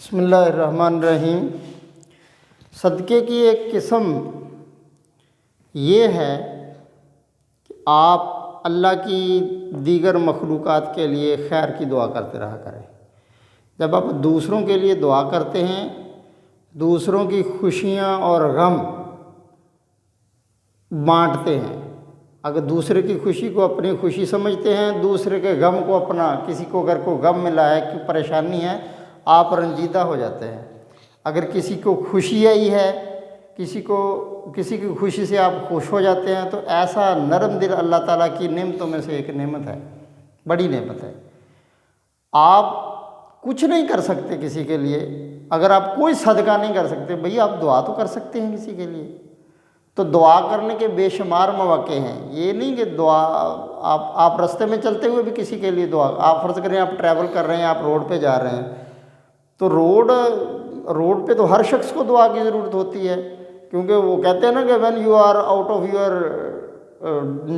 بسم اللہ الرحمن الرحیم۔ صدقے کی ایک قسم یہ ہے کہ آپ اللہ کی دیگر مخلوقات کے لیے خیر کی دعا کرتے رہا کریں۔ جب آپ دوسروں کے لیے دعا کرتے ہیں، دوسروں کی خوشیاں اور غم بانٹتے ہیں، اگر دوسرے کی خوشی کو اپنی خوشی سمجھتے ہیں، دوسرے کے غم کو اپنا، کسی کو اگر کوئی غم ملا ہے، کوئی پریشانی ہے، آپ رنجیدہ ہو جاتے ہیں۔ اگر کسی کو خوشی آئی ہے، کسی کی خوشی سے آپ خوش ہو جاتے ہیں، تو ایسا نرم دل اللہ تعالیٰ کی نعمتوں میں سے ایک نعمت ہے، بڑی نعمت ہے۔ آپ کچھ نہیں کر سکتے کسی کے لیے، اگر آپ کوئی صدقہ نہیں کر سکتے، بھئی آپ دعا تو کر سکتے ہیں کسی کے لیے۔ تو دعا کرنے کے بے شمار مواقع ہیں، یہ نہیں کہ دعا آپ راستے میں چلتے ہوئے بھی کسی کے لیے دعا، آپ فرض کریں آپ ٹریول کر رہے ہیں، آپ روڈ پہ جا رہے ہیں، تو روڈ پہ تو ہر شخص کو دعا کی ضرورت ہوتی ہے، کیونکہ وہ کہتے ہیں نا کہ when you are out of your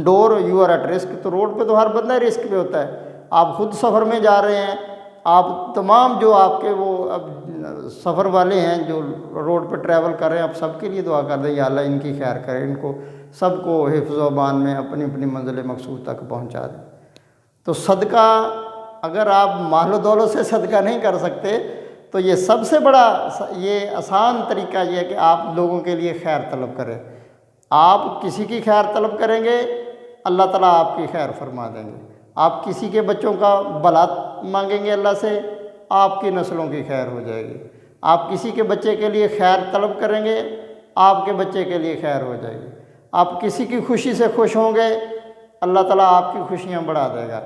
door you are at risk. تو روڈ پہ تو ہر بندہ رسک پہ ہوتا ہے۔ آپ خود سفر میں جا رہے ہیں، آپ تمام جو آپ کے وہ سفر والے ہیں جو روڈ پہ ٹریول کر رہے ہیں، آپ سب کے لیے دعا کر دیں، یا اللہ ان کی خیر کرے، ان کو سب کو حفظ و امان میں اپنی اپنی منزل مقصود تک پہنچا دیں۔ تو صدقہ، اگر آپ مال و دولت سے صدقہ نہیں کر سکتے، تو یہ سب سے بڑا، یہ آسان طریقہ یہ ہے کہ آپ لوگوں کے لیے خیر طلب کریں۔ آپ کسی کی خیر طلب کریں گے، اللہ تعالیٰ آپ کی خیر فرما دیں گے۔ آپ کسی کے بچوں کا بھلا مانگیں گے اللہ سے، آپ کی نسلوں کی خیر ہو جائے گی۔ آپ کسی کے بچے کے لیے خیر طلب کریں گے، آپ کے بچے کے لیے خیر ہو جائے گی۔ آپ کسی کی خوشی سے خوش ہوں گے، اللہ تعالیٰ آپ کی خوشیاں بڑھا دے گا۔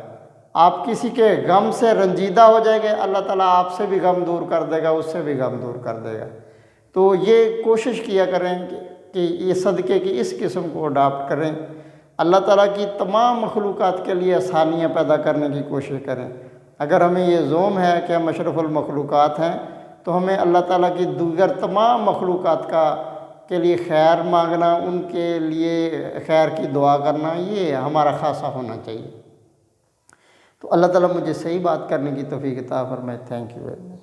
آپ کسی کے غم سے رنجیدہ ہو جائیں گے، اللہ تعالیٰ آپ سے بھی غم دور کر دے گا، اس سے بھی غم دور کر دے گا۔ تو یہ کوشش کیا کریں کہ یہ صدقے کی اس قسم کو اڈاپٹ کریں۔ اللہ تعالیٰ کی تمام مخلوقات کے لیے آسانیاں پیدا کرنے کی کوشش کریں۔ اگر ہمیں یہ زوم ہے کہ ہم اشرف المخلوقات ہیں، تو ہمیں اللہ تعالیٰ کی دیگر تمام مخلوقات کے لیے خیر مانگنا، ان کے لیے خیر کی دعا کرنا، یہ ہمارا خاصہ ہونا چاہیے۔ تو اللہ تعالیٰ مجھے صحیح بات کرنے کی توفیق عطا فرمائے۔ Thank you very much.